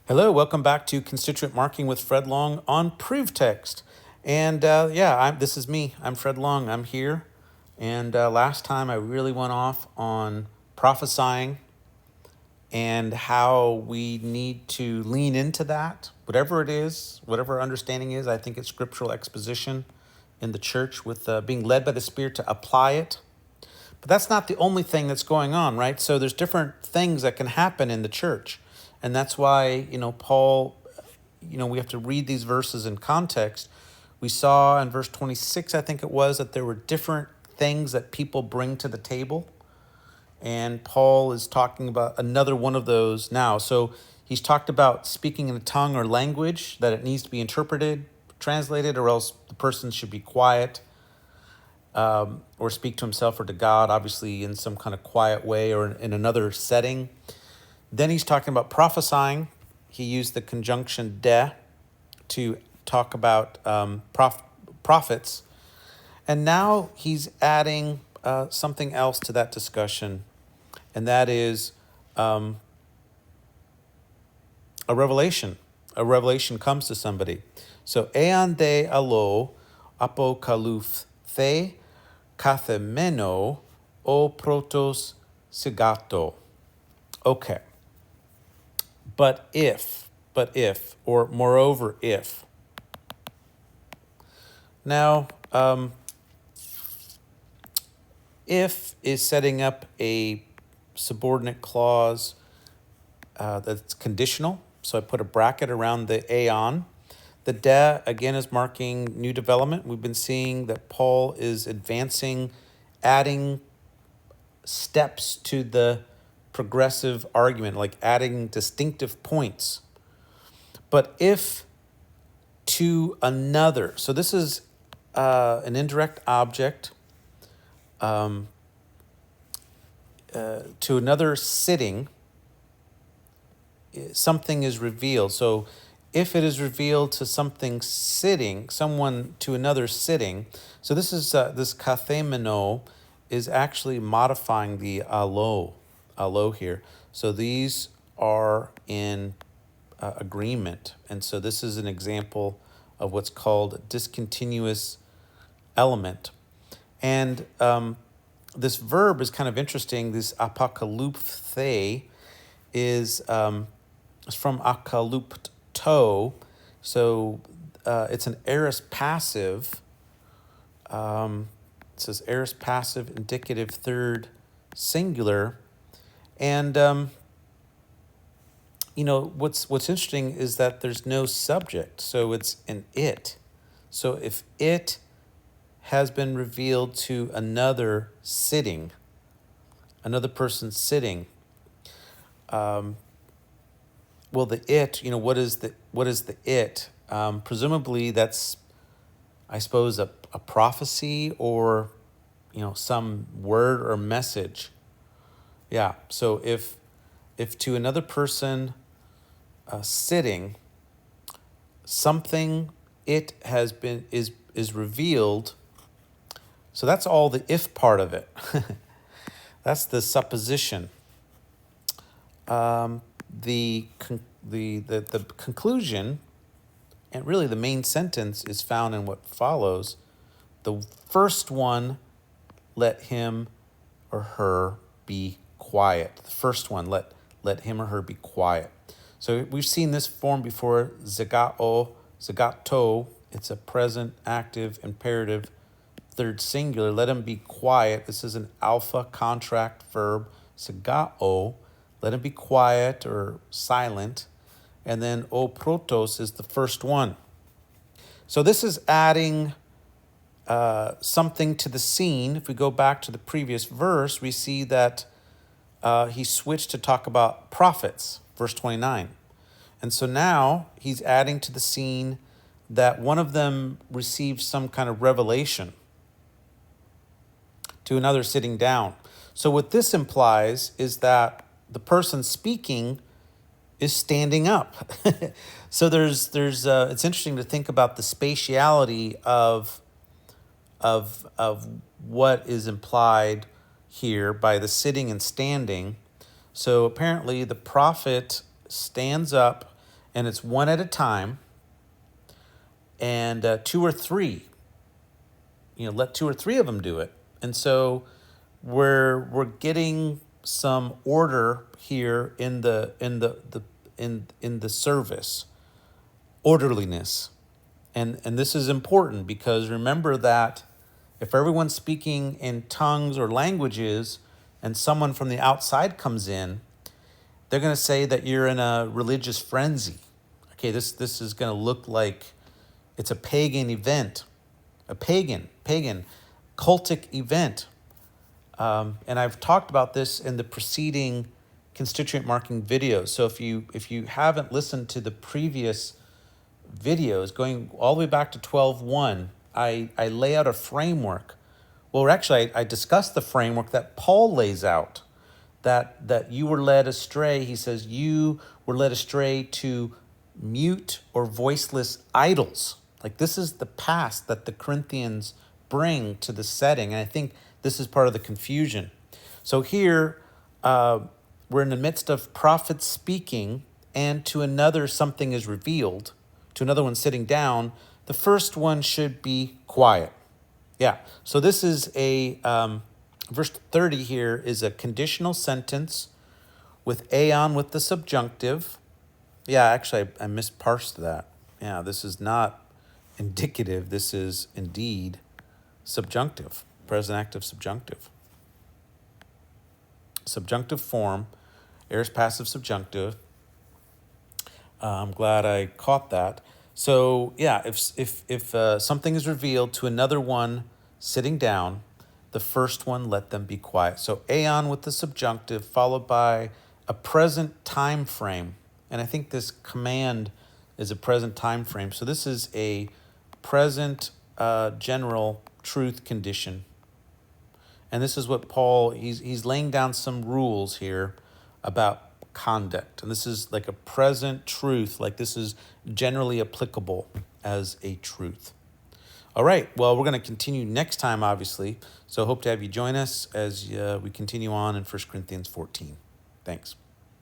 Hello, welcome back to Constituent Marking with Fred Long on Proof Text. And this is me. I'm Fred Long. I'm here. And last time I really went off on prophesying and how we need to lean into that, whatever it is, whatever our understanding is. I think it's scriptural exposition in the church with being led by the Spirit to apply it. But that's not the only thing that's going on, right? So there's different things that can happen in the church. And that's why, Paul, we have to read these verses in context. We saw in verse 26, I think it was, that there were different things that people bring to the table. And Paul is talking about another one of those now. So he's talked about speaking in a tongue or language, that it needs to be interpreted, translated, or else the person should be quiet. Or speak to himself or to God, obviously in some kind of quiet way or in another setting. Then he's talking about prophesying. He used the conjunction de to talk about prophets. And now he's adding something else to that discussion, and that is a revelation. A revelation comes to somebody. So, ean de alo apokaluph the kathemeno o protos sigato. Okay. But if, or moreover if. Now, if is setting up a subordinate clause that's conditional. So I put a bracket around the aeon. The de, again, is marking new development. We've been seeing that Paul is advancing, adding steps to the progressive argument, like adding distinctive points. But if to another, so this is an indirect object, to another sitting, something is revealed. So if it is revealed to something sitting, someone to another sitting, so this is this kathemeno is actually modifying the alo here. So these are in agreement. And so this is an example of what's called a discontinuous element. And this verb is kind of interesting. This apokaluphthe is from akalupto. So it's an aorist passive. It says aorist passive indicative third singular. And what's interesting is that there's no subject, so it's an it. So if it has been revealed to another sitting, another person sitting, well, the it, what is the it? Presumably that's, I suppose, a prophecy or some word or message. Yeah. So if to another person sitting, something it has been is revealed. So that's all the if part of it. That's the supposition. The conclusion, and really the main sentence, is found in what follows. The first one, let him or her be quiet. The first one, let him or her be quiet. So we've seen this form before, zagato. It's a present, active, imperative, third singular. Let him be quiet. This is an alpha contract verb, zagao. Let him be quiet or silent. And then o protos is the first one. So this is adding something to the scene. If we go back to the previous verse, we see that he switched to talk about prophets, verse 29. And so now he's adding to the scene that one of them received some kind of revelation to another sitting down. So what this implies is that the person speaking is standing up. So there's it's interesting to think about the spatiality of what is implied here by the sitting and standing. So apparently the prophet stands up and it's one at a time, and two or three. Let two or three of them do it. And so we're getting some order here in the service, orderliness. And this is important because remember that if everyone's speaking in tongues or languages and someone from the outside comes in, they're going to say that you're in a religious frenzy. Okay, this is going to look like it's a pagan event, a pagan, cultic event. And I've talked about this in the preceding constituent marking videos. So if you haven't listened to the previous videos, going all the way back to 12:1, I lay out a framework. Well, actually, I discussed the framework that Paul lays out, that you were led astray. He says you were led astray to mute or voiceless idols. Like, this is the past that the Corinthians bring to the setting. And I think this is part of the confusion. So here, we're in the midst of prophets speaking, and to another something is revealed, to another one sitting down. The first one should be quiet. Yeah, so this is a, verse 30 here is a conditional sentence with aeon with the subjunctive. Yeah, actually, I misparsed that. Yeah, this is not indicative. This is indeed subjunctive, present active subjunctive. Subjunctive form, aorist passive subjunctive. I'm glad I caught that. So yeah, if something is revealed to another one sitting down, the first one let them be quiet. So aeon with the subjunctive followed by a present time frame. And I think this command is a present time frame. So this is a present general truth condition. And this is what Paul, he's laying down some rules here about conduct. And this is like a present truth, like this is generally applicable as a truth. All right, well, we're going to continue next time, obviously. So hope to have you join us as we continue on in 1 Corinthians 14. Thanks.